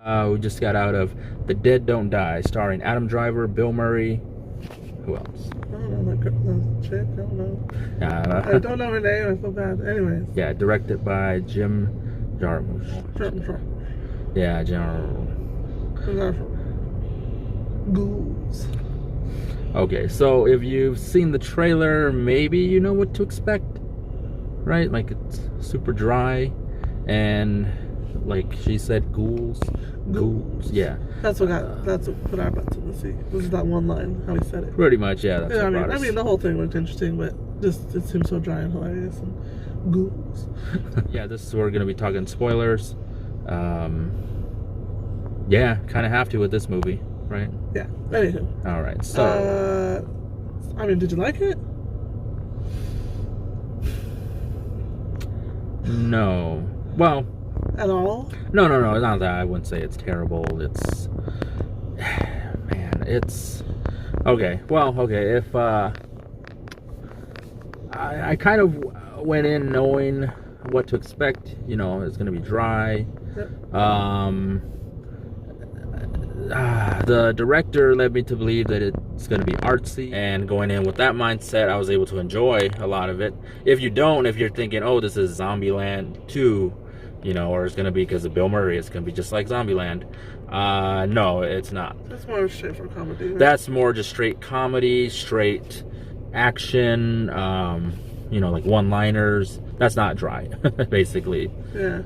We just got out of The Dead Don't Die, starring Adam Driver, Bill Murray. Who else? I don't know the chick. I don't know. I don't know her name. I feel bad. Anyways. Yeah, directed by Jim Jarmusch. Yeah, Jim. Ghouls. Okay, so if you've seen the trailer, maybe you know what to expect, right? Like, it's super dry, and like she said, ghouls. Yeah. That's what put our butts in the seat. This is that one line, how he said it. Pretty much, yeah. That's what I mean, the whole thing looked interesting, but just it seems so dry and hilarious. And ghouls. Yeah, we're gonna be talking spoilers. Yeah, kind of have to with this movie, right? Yeah. Anywho. All right. So. I mean, did you like it? No. Well. At all? No. Not that. I wouldn't say it's terrible. It's, man, it's okay. Well, okay. If I kind of went in knowing what to expect. You know, it's gonna be dry. Yep. The director led me to believe that it's going to be artsy, and going in with that mindset, I was able to enjoy a lot of it. If you're thinking, oh, this is Zombieland 2, you know, or it's going to be because of Bill Murray, it's going to be just like Zombieland. No, it's not. That's more straight for comedy. Right? That's more just straight comedy, straight action, you know, like one-liners. That's not dry, basically. Yeah.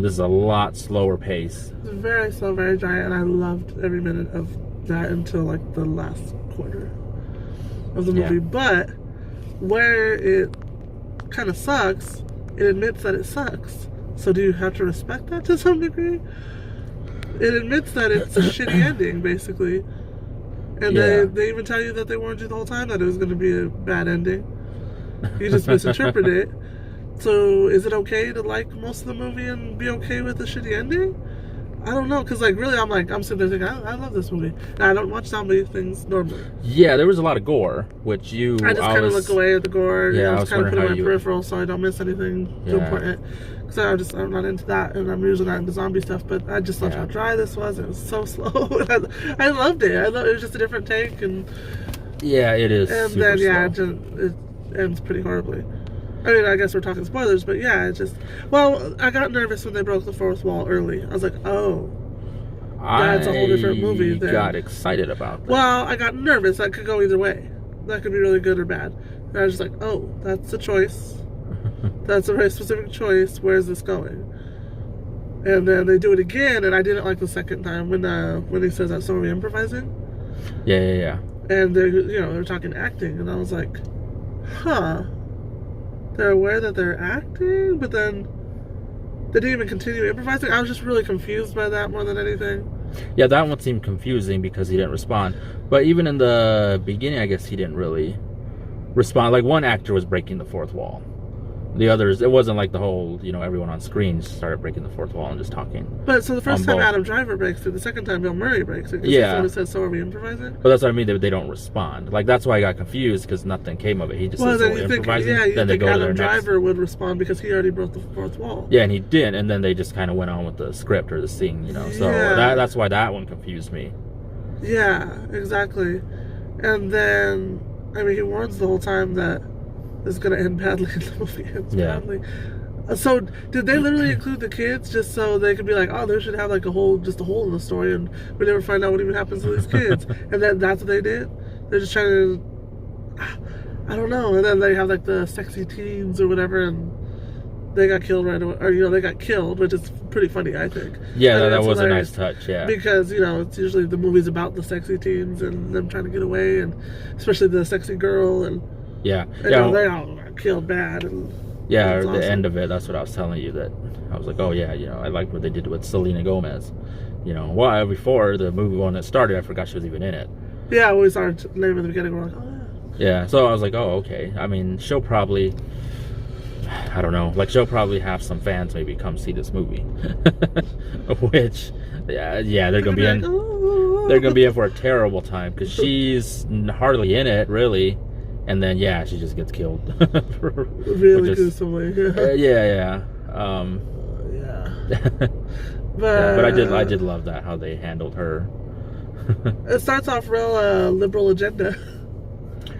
This is a lot slower pace. It's very slow, very dry, and I loved every minute of that until like the last quarter of the movie. Yeah. But where it kind of sucks, it admits that it sucks. So do you have to respect that to some degree? It admits that it's a shitty ending, basically. And they even tell you that they warned you the whole time that it was going to be a bad ending. You just misinterpret it. So is it okay to like most of the movie and be okay with the shitty ending? I don't know, because like really I'm sitting there thinking, I love this movie. And I don't watch zombie things normally. Yeah, there was a lot of gore, which I just kind of look away at the gore. Yeah, I was kind of put it on my peripheral so I don't miss anything too important. Because I'm not into that, and I'm usually not into zombie stuff, but I just loved how dry this was. It was so slow. I loved it. It was just a different take. And yeah, it is. And then, it ends pretty horribly. I mean, I guess we're talking spoilers, but yeah, I got nervous when they broke the fourth wall early. I was like, oh, that's a whole different movie. I got excited about that. Well, I got nervous. That could go either way. That could be really good or bad. And I was just like, oh, that's a choice. That's a very specific choice. Where's this going? And then they do it again, and I didn't like the second time when he says that, so are we improvising? Yeah. And they're talking acting, and I was like, huh. They're aware that they're acting, but then they didn't even continue improvising. I was just really confused by that more than anything. Yeah, that one seemed confusing because he didn't respond. But even in the beginning, I guess he didn't really respond. Like, one actor was breaking the fourth wall. The others, it wasn't like the whole, everyone on screen started breaking the fourth wall and just talking. But so the first time Adam Driver breaks it, the second time Bill Murray breaks it. Yeah. Someone says, so are we improvising? But that's what I mean, they don't respond. Like, that's why I got confused, because nothing came of it. He just says, we're improvising. Yeah, you then think they go Adam Driver would respond because he already broke the fourth wall. Yeah, and he did, and then they just kind of went on with the script or the scene, So that's why that one confused me. Yeah, exactly. And then, I mean, he warns the whole time that it's going to end badly and the movie ends badly. So did they literally include the kids just so they could be like, oh, they should have like a hole in the story, and we never find out what even happens to these kids? And then that's what they did? They're just trying to, I don't know. And then they have like the sexy teens or whatever, and they got killed right away. Or, they got killed, which is pretty funny, I think. Yeah, that was a nice touch, yeah. Because, it's usually the movie's about the sexy teens and them trying to get away, and especially the sexy girl, and they all got killed bad. And the end of it, that's what I was telling you, that I was like, oh yeah, I like what they did with Selena Gomez. Well, before the movie, when it started, I forgot she was even in it. Yeah, we saw her name in the beginning, we're like, oh yeah. Yeah, so I was like, oh, okay. I mean, she'll probably, I don't know, like, she'll probably have some fans maybe come see this movie. Which, yeah, they're gonna be in, they're gonna be in for a terrible time, because she's hardly in it, really. And then, she just gets killed. Really gruesomely. Yeah. But I did love that how they handled her. It starts off real liberal agenda,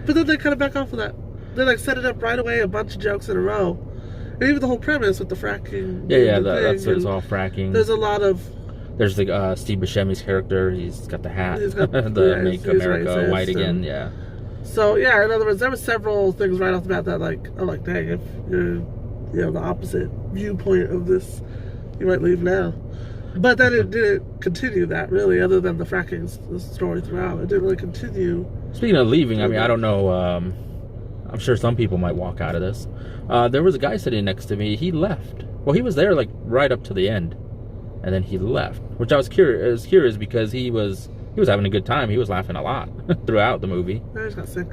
but then they kind of back off of that. They like set it up right away, a bunch of jokes in a row, and even the whole premise with the fracking. That's it's all fracking. There's a lot of. There's the Steve Buscemi's character. He's got the hat. He's got Make America White Again. Yeah. So yeah, in other words, there were several things right off the bat that like I'm like, dang, if you're the opposite viewpoint of this, you might leave now. But then it didn't continue that really, other than the fracking story throughout. It didn't really continue. Speaking of leaving, I mean, I don't know. I'm sure some people might walk out of this. There was a guy sitting next to me. He left. Well, he was there like right up to the end, and then he left. Which I was curious because he was having a good time. He was laughing a lot throughout the movie. I just got sick.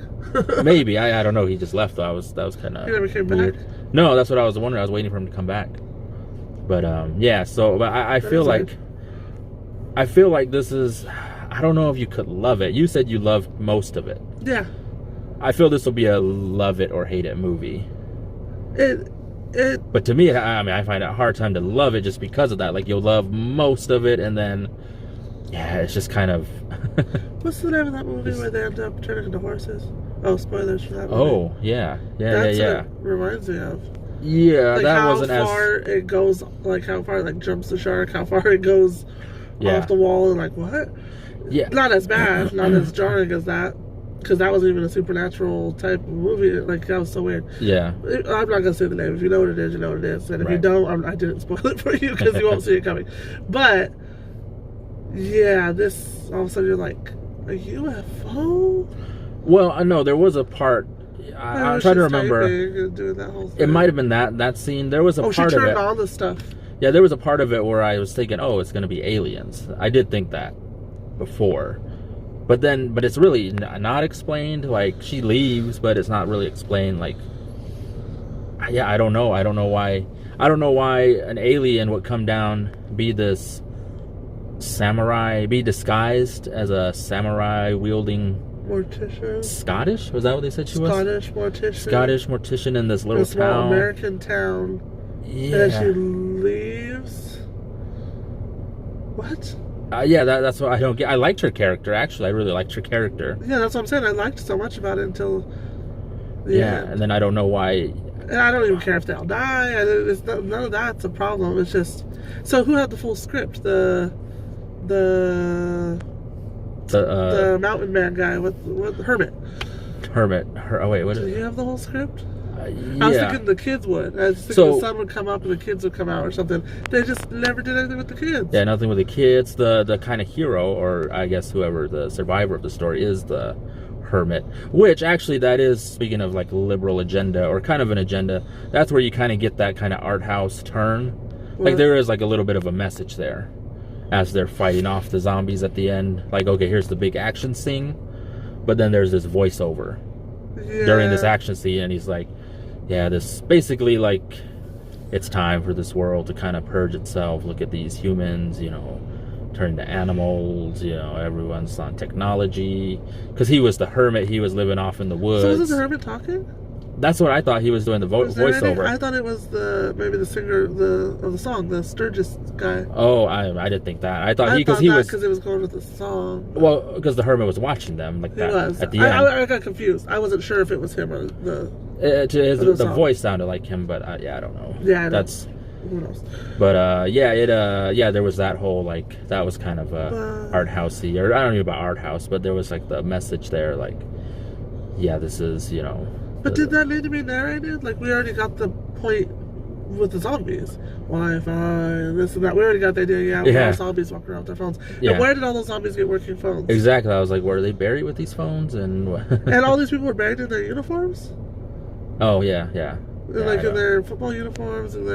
Maybe I don't know. He just left. Though. That was kind of. He never came weird. back. No, that's what I was wondering. I was waiting for him to come back. But yeah, so but I feel like this is, I don't know if you could love it. You said you loved most of it. Yeah. I feel this will be a love it or hate it movie. But to me, I mean, I find it a hard time to love it just because of that. Like you'll love most of it, and then yeah, it's just kind of. What's the name of that movie where they end up turning into horses? Oh, spoilers for that movie. Oh yeah. That's what it reminds me of. Yeah, like that wasn't as. How far it goes, like how far it like jumps the shark, how far it goes off the wall, and like what? Yeah. Not as bad, not as jarring as that, because that wasn't even a supernatural type of movie. Like that was so weird. Yeah. I'm not gonna say the name. If you know what it is, you know what it is, and if you don't, I didn't spoil it for you because you won't see it coming. But yeah, this all of a sudden you're like a UFO. Well, I know there was a part. I'm trying to remember. It might have been that scene. There was a part of it. Oh, she turned on the stuff. Yeah, there was a part of it where I was thinking, oh, it's going to be aliens. I did think that before. But it's really not explained. Like, she leaves, but it's not really explained. Like, yeah, I don't know. I don't know why an alien would come down, be this samurai, be disguised as a samurai wielding mortician. Scottish? Was that what they said she was? Scottish mortician. Scottish mortician in this little small town. American town. Yeah. And then she leaves. What? Yeah, that's what I don't get. I liked her character, actually. I really liked her character. Yeah, that's what I'm saying. I liked so much about it until the end. And then I don't know why. And I don't even care if they all die. None of that's a problem. It's just... So who had the full script? The mountain man guy with Hermit. Oh wait, what is it? Did you have the whole script? Yeah. I was thinking the kids would. I was thinking the sun would come up and the kids would come out or something. They just never did anything with the kids. Yeah, nothing with the kids. The kind of hero, or I guess whoever the survivor of the story is, the Hermit. Which actually, that is, speaking of like liberal agenda or kind of an agenda, that's where you kind of get that kind of art house turn. Like there is like a little bit of a message there. As they're fighting off the zombies at the end. Like, okay, here's the big action scene. But then there's this voiceover during this action scene. And he's like, yeah, this basically like, it's time for this world to kind of purge itself. Look at these humans, you know, turn to animals. You know, everyone's on technology. Because he was the hermit. He was living off in the woods. So is the hermit talking? That's what I thought he was doing, the voiceover. I thought it was maybe the singer of the song, the Sturgis guy. Oh, I didn't think that. I thought because it was going with the song. Well, because the hermit was watching them like that. He was. At the end. I got confused. I wasn't sure if it was him or the. The voice sounded like him, but yeah, I don't know. Yeah, that's. Who knows? But there was that whole like that was kind of art housey, or I don't know about art house, but there was like the message there, like, yeah, this is, you know. But did that need to be narrated? Like, we already got the point with the zombies. Wi-Fi and this and that. We already got the idea, all zombies walking around with their phones. Yeah. And where did all those zombies get working phones? Exactly. I was like, were they buried with these phones? And all these people were buried in their uniforms? Oh, yeah. Like in their football uniforms and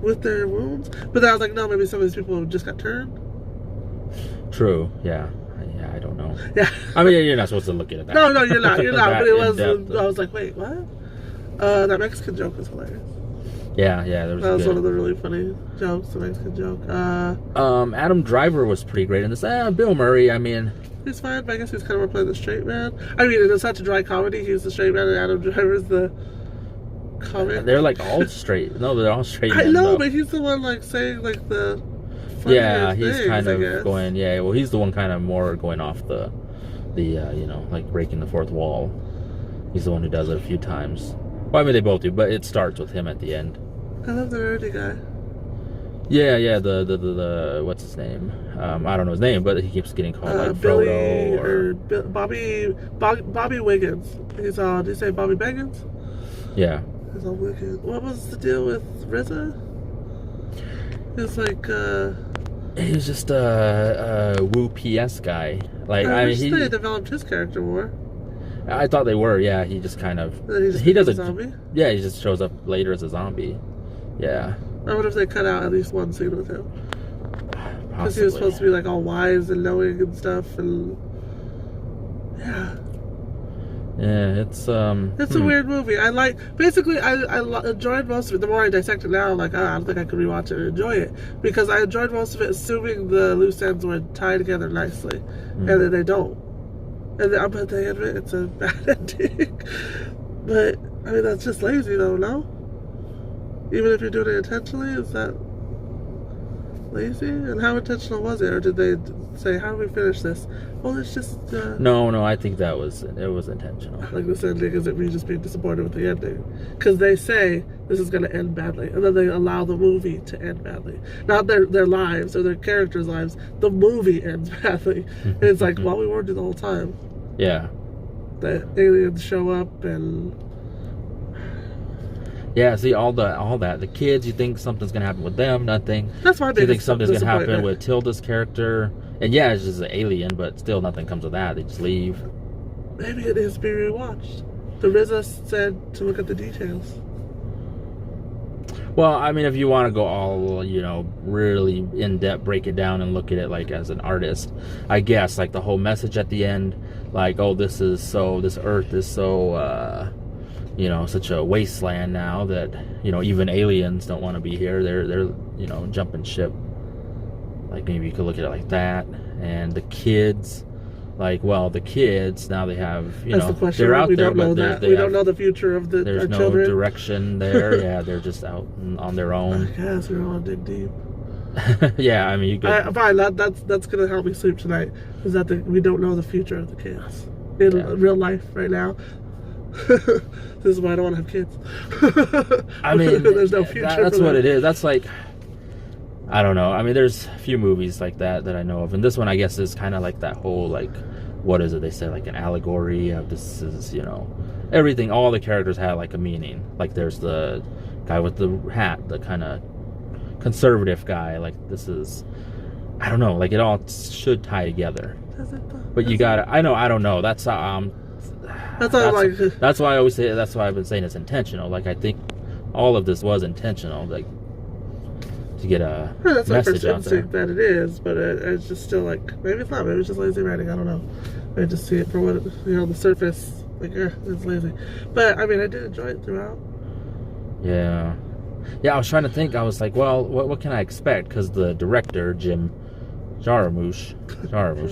with their wounds? But then I was like, no, maybe some of these people just got turned? True, yeah. I don't know. Yeah. I mean, you're not supposed to look at it that. No, you're not. But it was. I was like, wait, what? That Mexican joke was hilarious. Yeah. That was one of the really funny jokes. The Mexican joke. Adam Driver was pretty great in this. Bill Murray, I mean, he's fine. But I guess he's kind of playing the straight man. I mean, it's such a dry comedy. He's the straight man, and Adam Driver's the comic. They're like all straight. No, they're all straight. I know, but he's the one like saying like the funnier he's things, kind I of guess. going. Yeah, well, he's the one kind of more going off the like breaking the fourth wall. He's the one who does it a few times. Well, I mean, they both do, but it starts with him at the end. I love the nerdy guy. Yeah, the what's his name? I don't know his name, but he keeps getting called like Billy Frodo or Bobby Wiggins. He's on. Did you say Bobby Baggins? yeah. He's on Wiggins. What was the deal with RZA? It's like He was just a Woo PS guy. Like I mean, wish they developed his character more. I thought they were. Yeah, he just kind of He doesn't. Zombie. Yeah, he just shows up later as a zombie. Yeah. I wonder if they cut out at least one scene with him. Because Possibly. he was supposed to be like all wise and knowing and stuff, and yeah. Yeah, it's a weird movie. I enjoyed most of it. The more I dissect it now, I'm like, I don't think I could rewatch it and enjoy it, because I enjoyed most of it, assuming the loose ends would tie together nicely, and then they don't. And then, but they admit it's a bad ending. But I mean, that's just lazy, though, no? Even if you're doing it intentionally, is that lazy? And how intentional was it? Or did they say, how do we finish this? Well, it's just... No, I think it was intentional. Like this ending, is it me just being disappointed with the ending? Because they say this is going to end badly, and then they allow the movie to end badly. Not their lives or their characters' lives. The movie ends badly. And it's like, well, we warned you the whole time. Yeah. The aliens show up and... Yeah, see all that. The kids, you think something's gonna happen with them, nothing. That's why you think something's gonna happen with Tilda's character. And yeah, it's just an alien, but still nothing comes of that. They just leave. Maybe it is being rewatched. The RZA said to look at the details. Well, I mean, if you want to go all, really in depth, break it down and look at it like as an artist, I guess, like the whole message at the end, like, oh, this earth is so, such a wasteland now that, even aliens don't want to be here. They're jumping ship. Like, maybe you could look at it like that. And the kids, the kids, now they have, That's the question. they're out we there, don't know but that. We don't know the future of our there's no children. direction there. Yeah, they're just out on their own. I guess we're all dig deep. Yeah, I mean, you could... Fine, that's going to help me sleep tonight, is that we don't know the future of the kids in real life right now. This is why I don't want to have kids. I mean, there's no future. That's what it is. That's like, I don't know. I mean, there's a few movies like that I know of, and this one, I guess, is kind of like that whole, like, what is it? They say, like, an allegory of this is, everything. All the characters have like a meaning. Like, there's the guy with the hat, the kind of conservative guy. Like, this is, I don't know. Like, it all should tie together. But you gotta. I don't know. That's why I always say. That's why I've been saying it's intentional. Like, I think all of this was intentional. Like, to get a that's my message first out there. instinct that it is, but it's just still like, maybe it's not. Maybe it's just lazy writing. I don't know. I just see it for what the surface. Like, it's lazy. But I mean, I did enjoy it throughout. Yeah. I was trying to think. I was like, well, what can I expect? Because the director, Jim Jarmusch.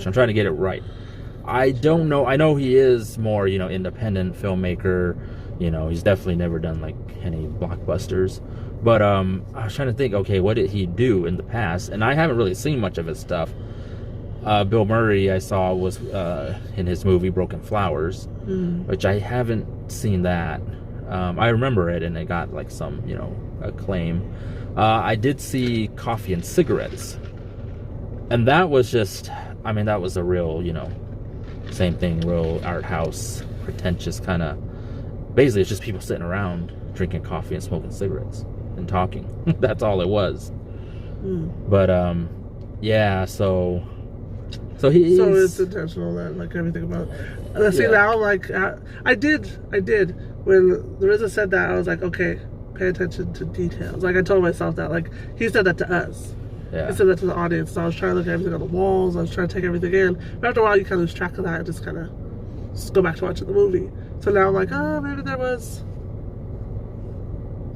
I'm trying to get it right. I don't know. I know he is more, independent filmmaker. He's definitely never done like any blockbusters. But I was trying to think, okay, what did he do in the past? And I haven't really seen much of his stuff. Bill Murray, I saw, was in his movie Broken Flowers, which I haven't seen that. I remember it, and it got like some, acclaim. I did see Coffee and Cigarettes, and that was just, that was a real, same thing, real art house, pretentious kind of. Basically, it's just people sitting around drinking coffee and smoking cigarettes and talking. That's all it was. But yeah, so it's intentional, that, like, everything about it. See, now, like, I did when the RZA said that, I was like, okay, pay attention to details. Like, I told myself that, like, he said that to us. Yeah. He said that to the audience. So I was trying to look at everything on the walls. I was trying to take everything in. But after a while, you kind of lose track of that and just kind of go back to watching the movie. So now I'm like, oh, maybe there was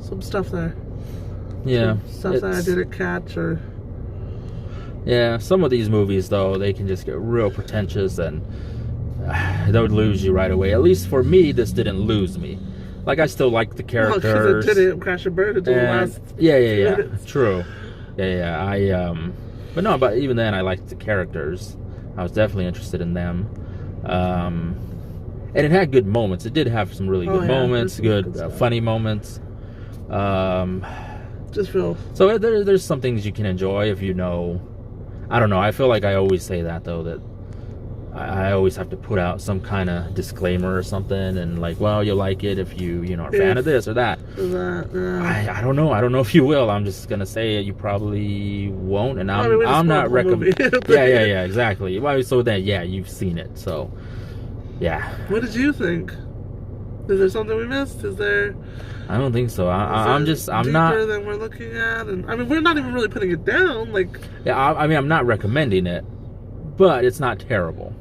some stuff there. Yeah. Some stuff that I didn't catch, or... Yeah, some of these movies, though, they can just get real pretentious, and they would lose you right away. At least for me, this didn't lose me. Like, I still like the characters. Because it didn't crash and burn until the last... Yeah. True. Yeah. But no, but even then, I liked the characters. I was definitely interested in them. And it had good moments. It did have some really good moments, good funny moments. Just feel so there's some things you can enjoy if you know. I don't know. I feel like I always say that though, that I always have to put out some kind of disclaimer or something, and like, well, you'll like it if you are a fan of this or that. I don't know. I don't know if you will. I'm just gonna say it. You probably won't, and I'm not recommending. yeah, exactly. Well, so then, yeah, you've seen it, so yeah. What did you think? Is there something we missed? Is there? I don't think so. I'm deeper not than we're looking at, and I mean, we're not even really putting it down. Like, yeah, I mean, I'm not recommending it, but it's not terrible.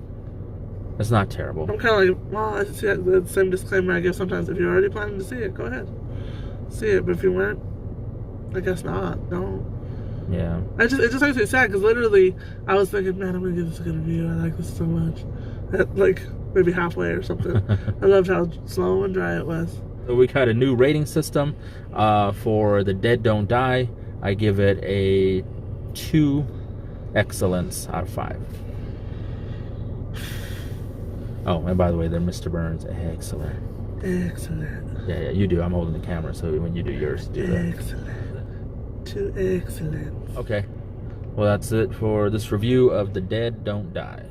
It's not terrible. I'm kind of like, well, I see the same disclaimer I give sometimes. If you're already planning to see it, go ahead, see it. But if you weren't, I guess not. Don't. Yeah. It just makes me sad because literally I was thinking, man, I'm gonna give this a good review. I like this so much. At like maybe halfway or something. I loved how slow and dry it was. So we got a new rating system for The Dead Don't Die. I give it a 2 excellence out of 5. Oh, and by the way, they're Mr. Burns. Excellent. Excellent. Yeah, you do. I'm holding the camera, so when you do yours, do that. Excellent. 2 excellent. Okay. Well, that's it for this review of The Dead Don't Die.